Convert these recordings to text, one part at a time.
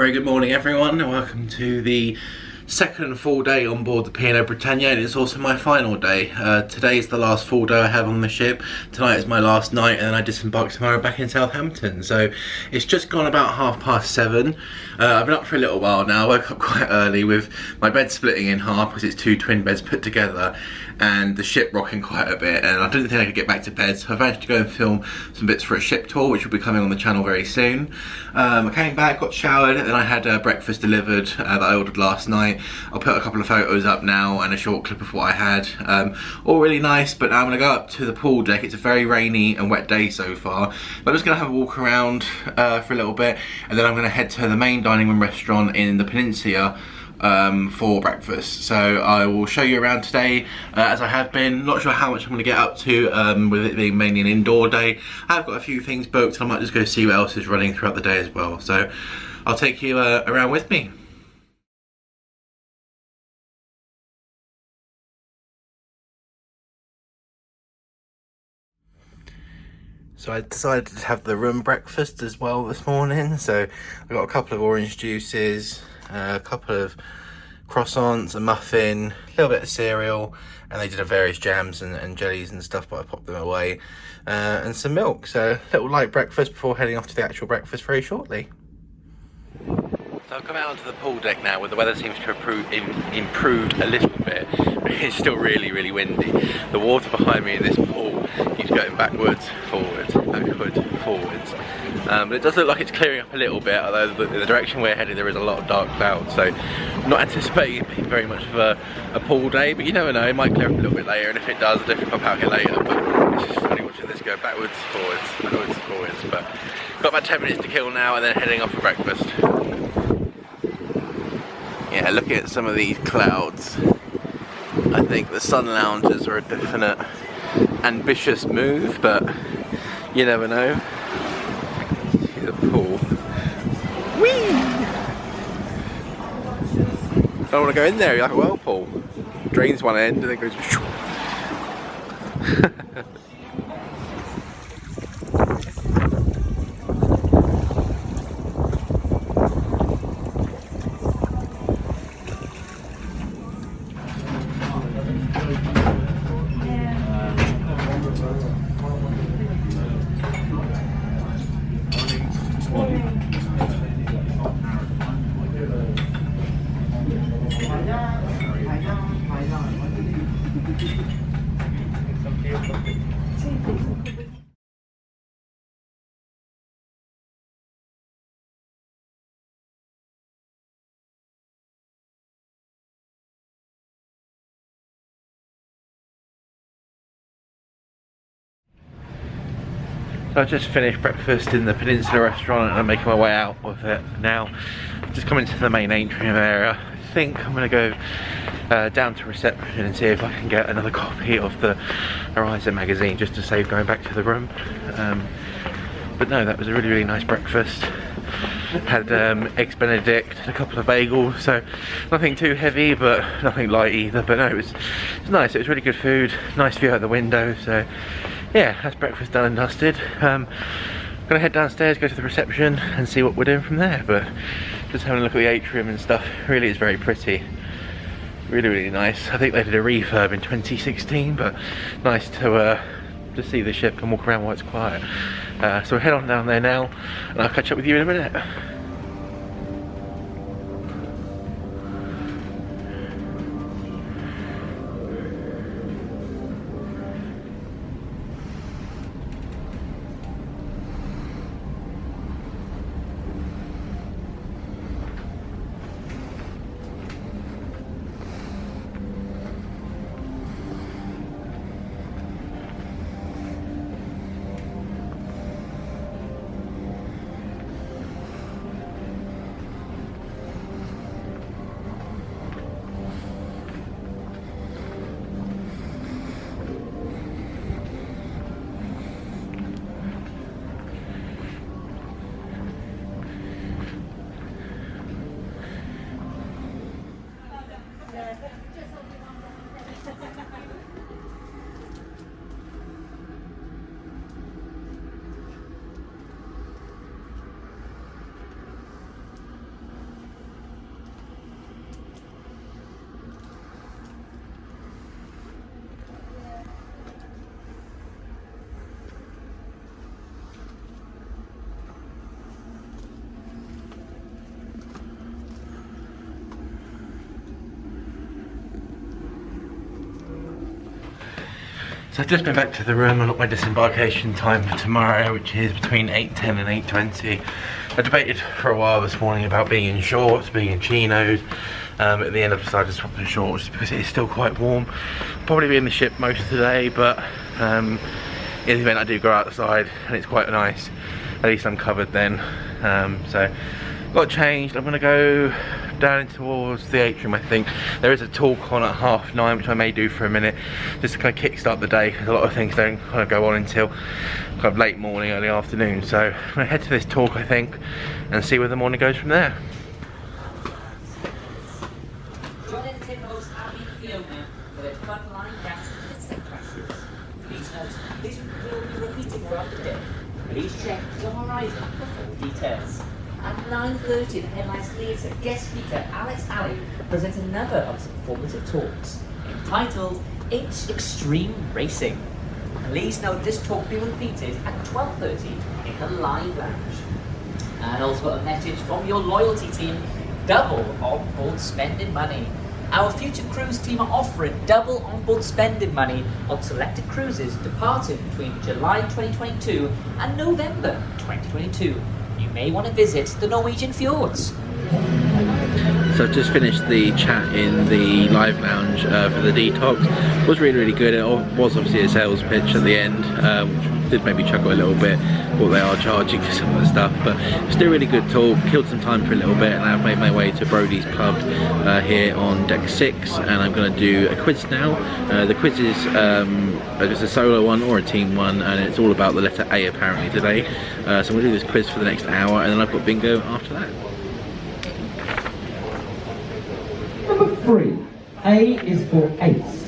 very good morning everyone, and welcome to the second full day on board the P&O Britannia, and it's also my final day. Today is the last full day I have on the ship. Tonight is my last night, and then I disembark tomorrow back in Southampton. So it's just gone about 7:30. I've been up for a little while now. I woke up quite early with my bed splitting in half because it's two twin beds put together and the ship rocking quite a bit, and I didn't think I could get back to bed, so I've managed to go and film some bits for a ship tour which will be coming on the channel very soon. I came back, got showered, and then I had breakfast delivered that I ordered last night. I'll put a couple of photos up now and a short clip of what I had. All really nice, but now I'm going to go up to the pool deck. It's a very rainy and wet day so far, but I'm just going to have a walk around for a little bit, and then I'm going to head to the main dining room restaurant in the Peninsula for breakfast. So I will show you around today as I have been. Not sure how much I'm going to get up to with it being mainly an indoor day. I've got a few things booked, and I might just go see what else is running throughout the day as well. So I'll take you around with me. So I decided to have the room breakfast as well this morning. So I got a couple of orange juices, a couple of croissants, a muffin, a little bit of cereal, and they did a various jams and jellies and stuff, but I popped them away, and some milk. So a little light breakfast before heading off to the actual breakfast very shortly. So I've come out onto the pool deck now, where the weather seems to have improved a little bit, but it's still really windy. The water behind me in this pool keeps going backwards, forwards, backwards, forwards. But it does look like it's clearing up a little bit, although the direction we're headed there is a lot of dark clouds, so I'm not anticipating it being very much of a pool day, but you never know, it might clear up a little bit later, and if it does, I'll definitely pop out here later. But it's just funny watching this go backwards, forwards, backwards, forwards. But got about 10 minutes to kill now, and then heading off for breakfast. Yeah, looking at some of these clouds, I think the sun loungers are a definite ambitious move, but you never know. See the pool. Whee! Don't want to go in there, you're like a whirlpool. Drains one end and then goes. So I just finished breakfast in the Peninsula restaurant, and I'm making my way out of it now. Just come into the main atrium area. I think I'm going to go down to reception and see if I can get another copy of the Horizon magazine, just to save going back to the room. But no, that was a really nice breakfast. Had eggs Benedict and a couple of bagels, so nothing too heavy but nothing light either. But no, it was nice. It was really good food, nice view out the window. So yeah, that's breakfast done and dusted. Gonna head downstairs, go to the reception and see what we're doing from there. But just having a look at the atrium and stuff, really is very pretty. Really nice. I think they did a refurb in 2016, but nice to see the ship and walk around while it's quiet. So we'll head on down there now, and I'll catch up with you in a minute. So I've just been back to the room. I've got my disembarkation time for tomorrow, which is between 8:10 and 8:20. I debated for a while this morning about being in shorts, being in chinos. At the end I've decided to swap to shorts because it is still quite warm. Probably be in the ship most of the day, but in the event I do go outside and it's quite nice, at least I'm covered then. So got changed. I'm going to go down towards the atrium. I think there is a talk on at 9:30, which I may do for a minute, just to kind of kick-start the day, because a lot of things don't kind of go on until kind of late morning, early afternoon. So I'm going to head to this talk, I think, and see where the morning goes from there. Please check your horizon for full details. At 9:30, the Headlines Theatre guest speaker Alex Alley presents another of his informative talks entitled It's Extreme Racing. Please note this talk will be repeated at 12:30 in the live lounge. And also got a message from your loyalty team: double on-board spending money. Our future cruise team are offering double onboard spending money on selected cruises departing between July 2022 and November 2022. You may want to visit the Norwegian fjords. So I've just finished the chat in the live lounge for the detox. It was really good. It was obviously a sales pitch at the end, which did make me chuckle a little bit what they are charging for some of the stuff, but still really good talk. Killed some time for a little bit, and I've made my way to Brody's pub here on deck 6, and I'm going to do a quiz now. The quiz is just a solo one or a team one, and it's all about the letter A apparently today. So I'm going to do this quiz for the next hour, and then I've got bingo after that. Number 3. A is for Ace.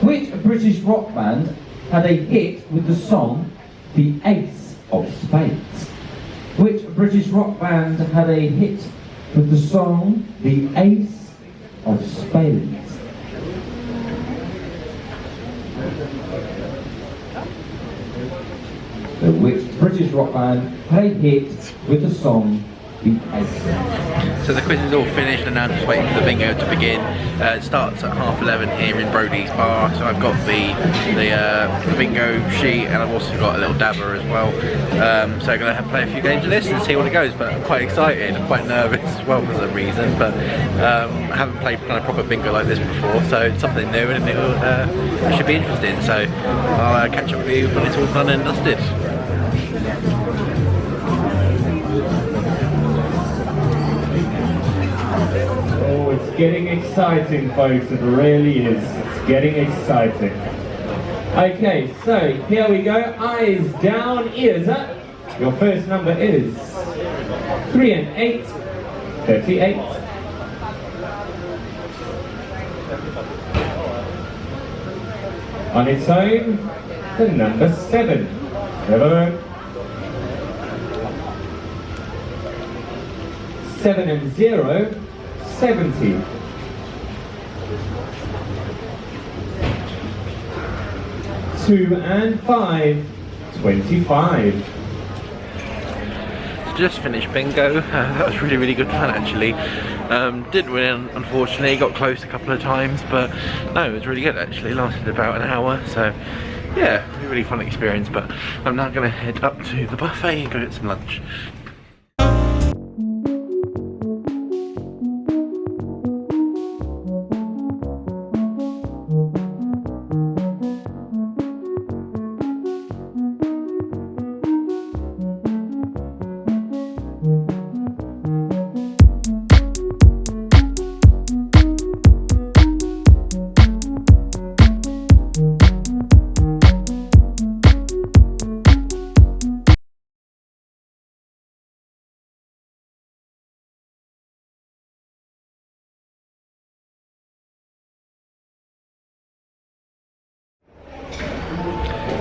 Which British rock band had a hit with the song The Ace of Spades? Which British rock band had a hit with the song The Ace of Spades? So which British rock band had a hit with the song The Ace? So the quiz is all finished, and now I'm just waiting for the bingo to begin. It starts at 11:30 here in Brody's bar. So I've got the bingo sheet, and I've also got a little dabber as well. So I'm going to play a few games of this and see what it goes. But I'm quite excited. I'm quite nervous as well for some reason. But I haven't played kind of proper bingo like this before, so it's something new, and it should be interesting. So I'll catch up with you when it's all done and dusted. Oh, it's getting exciting, folks. It really is. It's getting exciting. Okay, so here we go. Eyes down, ears up. Your first number is 3 and 8, 38. On its own, the number 7. Hello. 7 and 0, 70. 2 and 5, 25. Just finished bingo. That was really good fun actually. Didn't win unfortunately, got close a couple of times, but no, it was really good actually. Lasted about an hour, so yeah, really fun experience. But I'm now going to head up to the buffet and go get some lunch.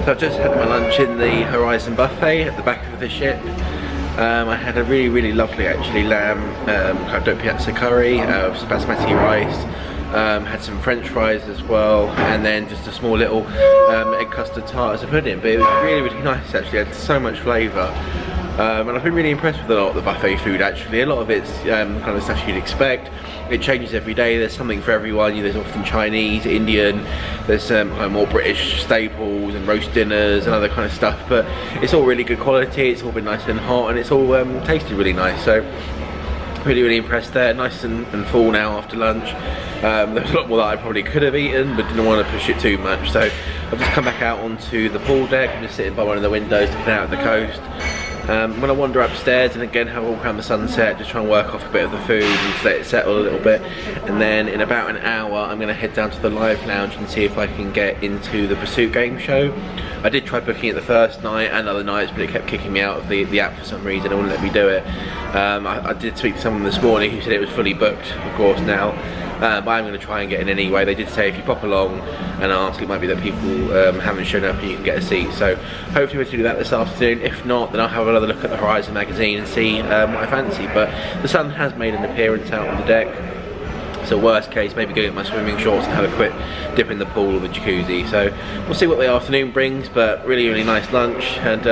So I've just had my lunch in the Horizon buffet at the back of the ship. I had a really lovely actually lamb piazza curry, basmati rice, had some french fries as well, and then just a small little egg custard tart as a pudding. But it was really nice actually, it had so much flavour. And I've been really impressed with a lot of the buffet food actually. A lot of it's kind of stuff you'd expect. It changes every day, there's something for everyone. There's often Chinese, Indian, there's kind of more British staples and roast dinners and other kind of stuff, but it's all really good quality, it's all been nice and hot, and it's all tasted really nice. So really impressed there. Nice and full now after lunch. There was a lot more that I probably could have eaten, but didn't want to push it too much, so I've just come back out onto the pool deck. I'm just sitting by one of the windows looking out at the coast. When I wander upstairs and again have a walk around the sunset, just try and work off a bit of the food and just let it settle a little bit, and then in about an hour I'm going to head down to the live lounge and see if I can get into the Pursuit game show. I did try booking it the first night and other nights, but it kept kicking me out of the app for some reason. It wouldn't let me do it. I did speak to someone this morning who said it was fully booked, of course, now. But I'm going to try and get in anyway. They did say if you pop along and ask, it might be that people haven't shown up and you can get a seat. So hopefully we'll do that this afternoon. If not, then I'll have another look at the Horizon magazine and see what I fancy. But the sun has made an appearance out on the deck. So worst case, maybe go get my swimming shorts and have a quick dip in the pool or the jacuzzi. So we'll see what the afternoon brings, but really nice lunch and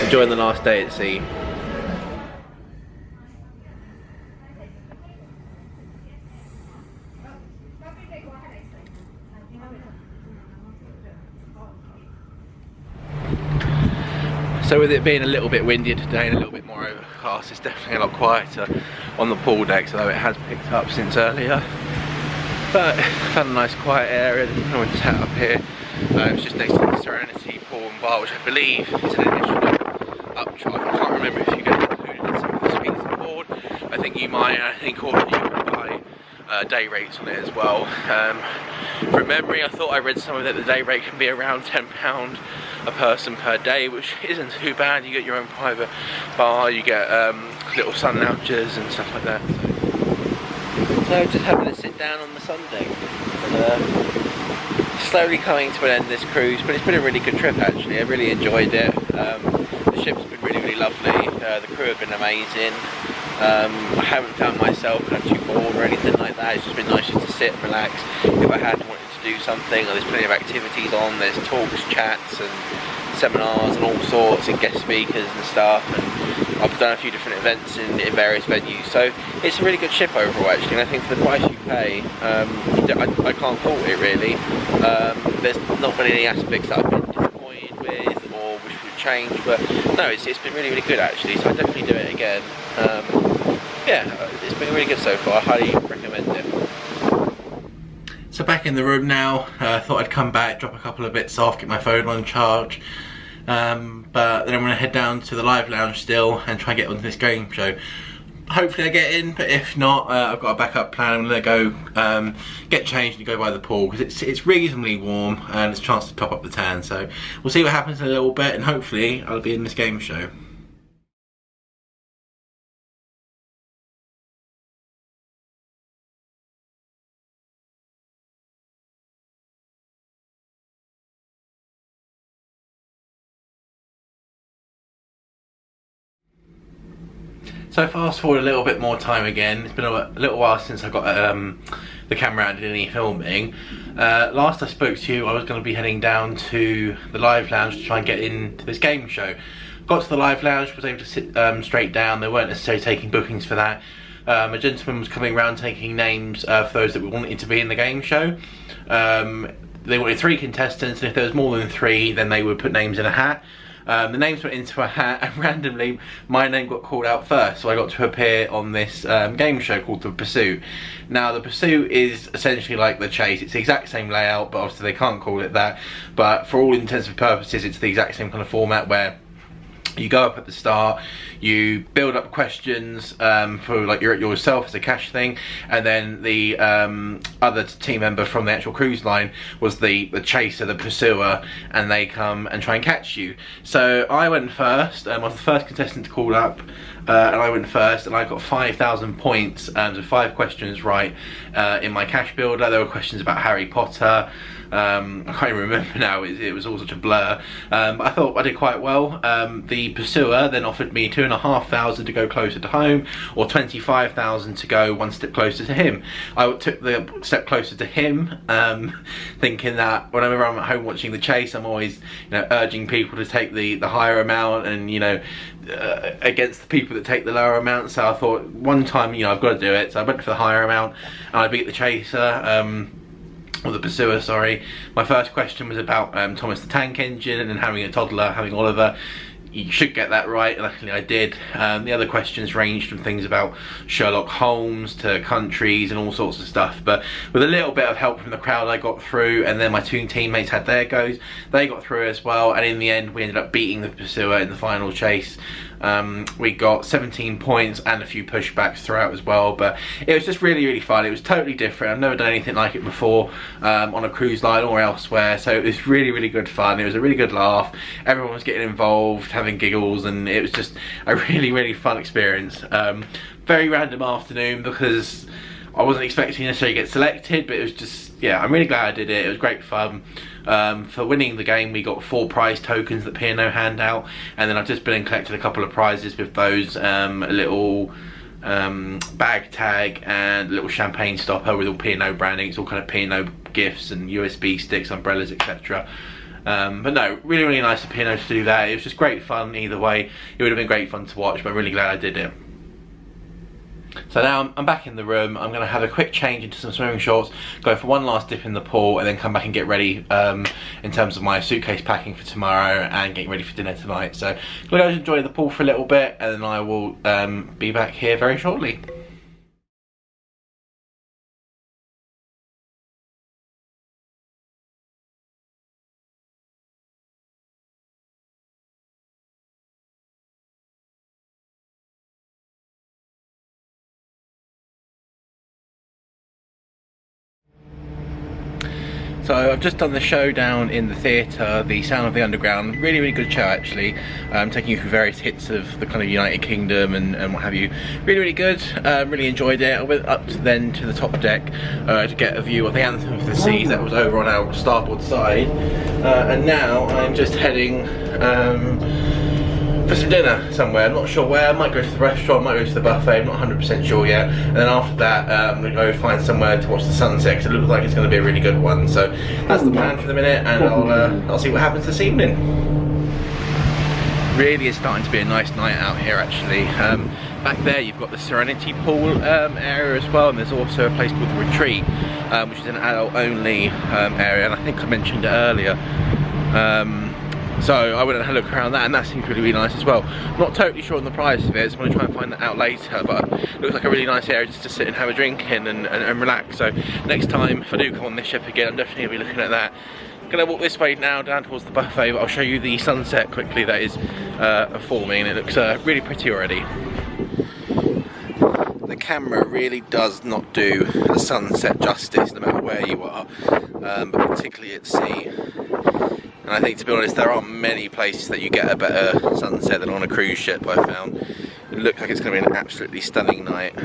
enjoying the last day at sea. So with it being a little bit windier today and a little bit more overcast, it's definitely a lot quieter on the pool decks, although it has picked up since earlier. But I found a nice quiet area. There's no one sat up here. It's just next to the Serenity Pool and Bar, which I believe is an additional upcharge. I can't remember if you get included in some of the suites on board. I think you might, and I think all of you can buy day rates on it as well. From memory, I thought I read somewhere that the day rate can be around £10 a person per day, which isn't too bad. You get your own private bar, you get little sun lounges and stuff like that. So just having to sit down on the sun deck and slowly coming to an end this cruise, but it's been a really good trip actually. I really enjoyed it. The ship's been really lovely. The crew have been amazing. I haven't found myself kind of too bored or anything like that. It's just been nice just to sit and relax. If I had wanted to do something, there's plenty of activities on. There's talks, chats and seminars and all sorts, and guest speakers and stuff, and I've done a few different events in various venues, so it's a really good ship overall actually, and I think for the price you pay, I can't fault it really. There's not been any aspects that I've been disappointed with or wish would change, but no, it's been really good actually, so I'd definitely do it again. Yeah, it's been really good so far. I highly recommend it. So back in the room now. Thought I'd come back, drop a couple of bits off, get my phone on charge, but then I'm going to head down to the live lounge still and try and get onto this game show. Hopefully I get in, but if not, I've got a backup plan. I'm going to go get changed and go by the pool, because it's reasonably warm and it's a chance to top up the tan, so we'll see what happens in a little bit, and hopefully I'll be in this game show. So fast forward a little bit more time again. It's been a little while since I got the camera out and did any filming. Last I spoke to you, I was going to be heading down to the live lounge to try and get into this game show. Got to the live lounge, was able to sit straight down. They weren't necessarily taking bookings for that. A gentleman was coming around taking names for those that wanted to be in the game show. They wanted 3 contestants, and if there was more than 3, then they would put names in a hat. The names went into a hat, and randomly my name got called out first, so I got to appear on this game show called The Pursuit. Now the Pursuit is essentially like The Chase. It's the exact same layout, but obviously they can't call it that, but for all intents and purposes it's the exact same kind of format, where you go up at the start, you build up questions for like yourself as a cash thing, and then the other team member from the actual cruise line was the chaser, the pursuer, and they come and try and catch you. So I went first. I was the first contestant called up, and I went first, and I got 5,000 points, so 5 questions right in my cash builder. There were questions about Harry Potter. I can't even remember now, it was all such a blur. I thought I did quite well. The the pursuer then offered me 2,500 to go closer to home, or 25,000 to go one step closer to him. I took the step closer to him, thinking that whenever I'm at home watching the chase, I'm always, you know, urging people to take the higher amount, and, you know, against the people that take the lower amount. So I thought, one time, you know, I've got to do it. So I went for the higher amount, and I beat the chaser. Or the pursuer, sorry. My first question was about Thomas the Tank Engine, and then having a toddler, having Oliver. You should get that right, luckily I did. The other questions ranged from things about Sherlock Holmes to countries and all sorts of stuff, but with a little bit of help from the crowd I got through, and then my two teammates had their goes. They got through as well, and in the end we ended up beating the pursuer in the final chase. We got 17 points and a few pushbacks throughout as well, but it was just really fun. It was totally different. I've never done anything like it before on a cruise line or elsewhere, so it was really good fun. It was a really good laugh. Everyone was getting involved, having giggles, and it was just a really fun experience. Very random afternoon because I wasn't expecting to necessarily get selected, but it was just, yeah, I'm really glad I did it. It was great fun. For winning the game, we got 4 prize tokens that P&O hand out, and then I've just been and collected a couple of prizes with those, a little bag tag and a little champagne stopper with all P&O branding. It's all kind of P&O gifts and USB sticks, umbrellas, etc. But no, really nice of P&O to do that. It was just great fun either way. It would have been great fun to watch, but I'm really glad I did it. So now I'm back in the room. I'm going to have a quick change into some swimming shorts, go for one last dip in the pool, and then come back and get ready in terms of my suitcase packing for tomorrow and getting ready for dinner tonight. So I'm going to go enjoy the pool for a little bit, and then I will be back here very shortly. So I've just done the show down in the theatre, The Sound of the Underground. Really good show actually. Taking you through various hits of the kind of United Kingdom and what have you. Really good. Really enjoyed it. I went up to the top deck to get a view of the Anthem of the Seas that was over on our starboard side. And now I'm just heading for some dinner somewhere. I'm not sure where. I might go to the restaurant, might go to the buffet, I'm not 100% sure yet. And then after that, I'm going to go find somewhere to watch the sunset, because it looks like it's going to be a really good one. So that's the plan for the minute, and I'll see what happens this evening. Really is starting to be a nice night out here actually. Back there you've got the Serenity Pool area as well, and there's also a place called the Retreat, which is an adult only area, and I think I mentioned it earlier. So I went and had a look around that, and that seems really nice as well. Not totally sure on the price of it, so I'm going to try and find that out later, but it looks like a really nice area just to sit and have a drink in and relax. So next time, if I do come on this ship again, I'm definitely going to be looking at that. I'm going to walk this way now down towards the buffet, but I'll show you the sunset quickly that is forming, and it looks really pretty already. The camera really does not do the sunset justice no matter where you are, but particularly at sea. And I think, to be honest, there aren't many places that you get a better sunset than on a cruise ship, I found. It looks like it's going to be an absolutely stunning night.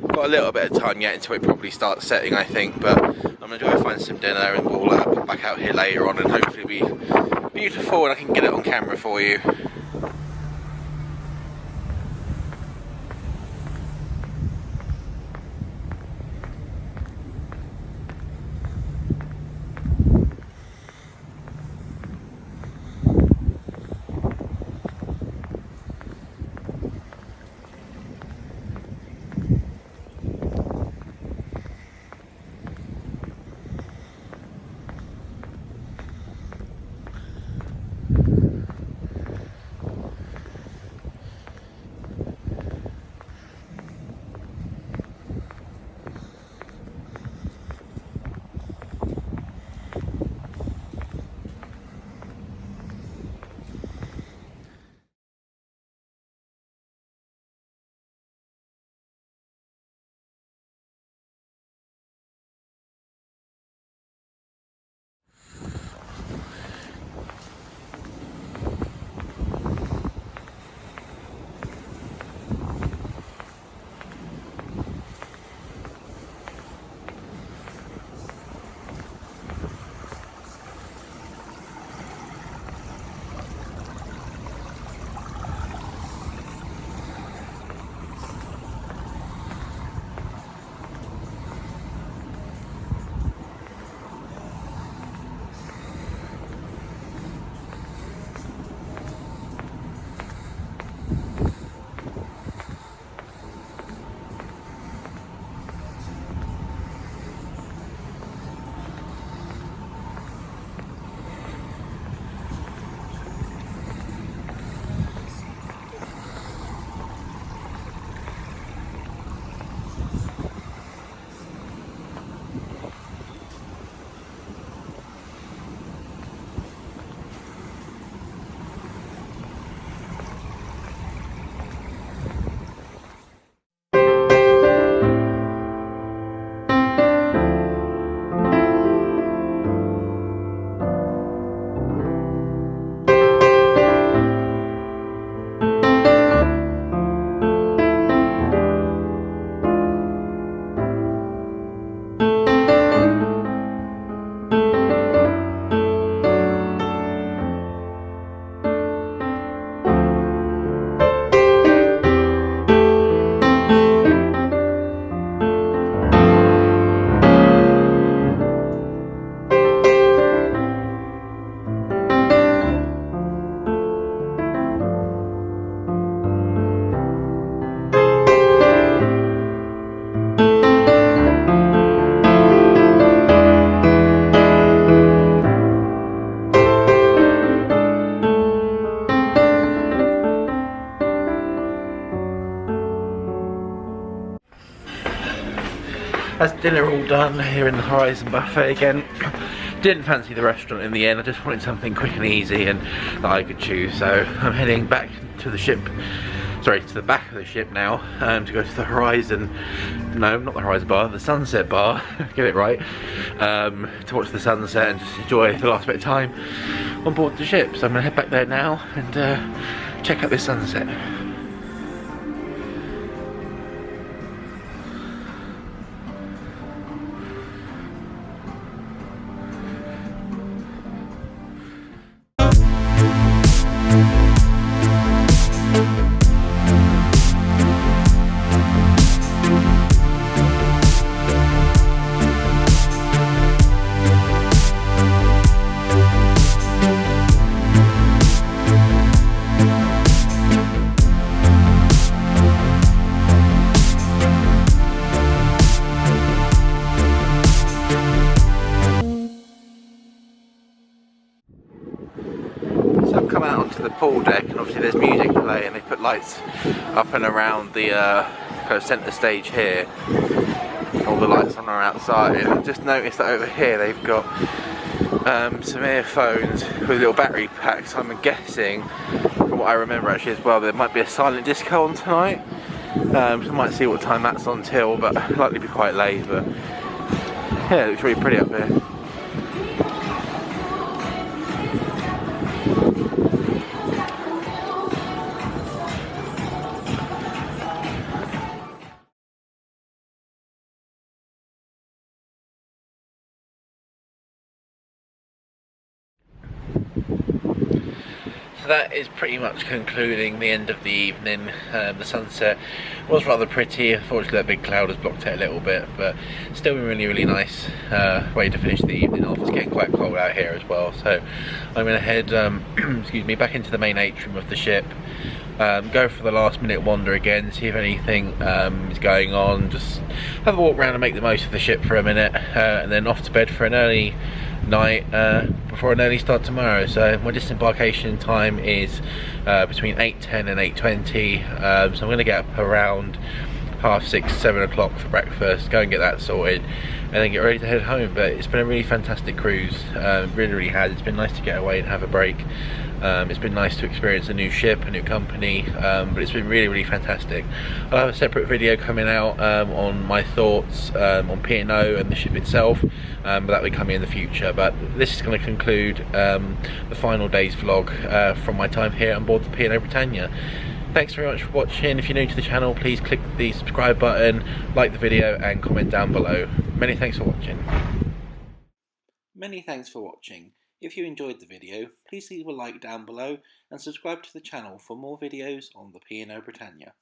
Got a little bit of time yet until it probably starts setting, I think, but I'm going to go find some dinner and we'll pop back out here later on and hopefully be beautiful and I can get it on camera for you. dinner all done here in the Horizon Buffet again. Didn't fancy the restaurant in the end, I just wanted something quick and easy and that I could choose, so I'm heading back to the ship, sorry, to the back of the ship now, to go to the Horizon, no, not the Horizon Bar, the Sunset Bar, get it right, to watch the sunset and just enjoy the last bit of time on board the ship. So I'm going to head back there now and check out this sunset. So I've come out onto the pool deck and obviously there's music playing. They put lights up and around the kind of centre stage here. All the lights on are outside. I've just noticed that over here they've got some earphones with little battery packs. I'm guessing, from what I remember actually as well, there might be a silent disco on tonight. So I might see what time that's on till, but likely be quite late. But yeah, it looks really pretty up here. So that is pretty much concluding the end of the evening. The sunset was rather pretty. Unfortunately that big cloud has blocked it a little bit, but still been really nice way to finish the evening off. It's getting quite cold out here as well, so I'm going to head excuse me, back into the main atrium of the ship, go for the last minute wander again, see if anything is going on, just have a walk around and make the most of the ship for a minute, and then off to bed for an early night before an early start tomorrow. So my disembarkation time is between 8:10 and 8:20, so I'm going to get up around 6:30, 7 o'clock for breakfast, go and get that sorted and then get ready to head home. But it's been a really fantastic cruise, really has. It's been nice to get away and have a break. It's been nice to experience a new ship, a new company, but it's been really fantastic. I'll have a separate video coming out on my thoughts on P&O and the ship itself, but that will be coming in the future. But this is going to conclude the final day's vlog from my time here on board the P&O Britannia. Thanks very much for watching. If you're new to the channel, please click the subscribe button, like the video and comment down below. Many thanks for watching. Many thanks for watching. If you enjoyed the video, please leave a like down below and subscribe to the channel for more videos on the P&O Britannia.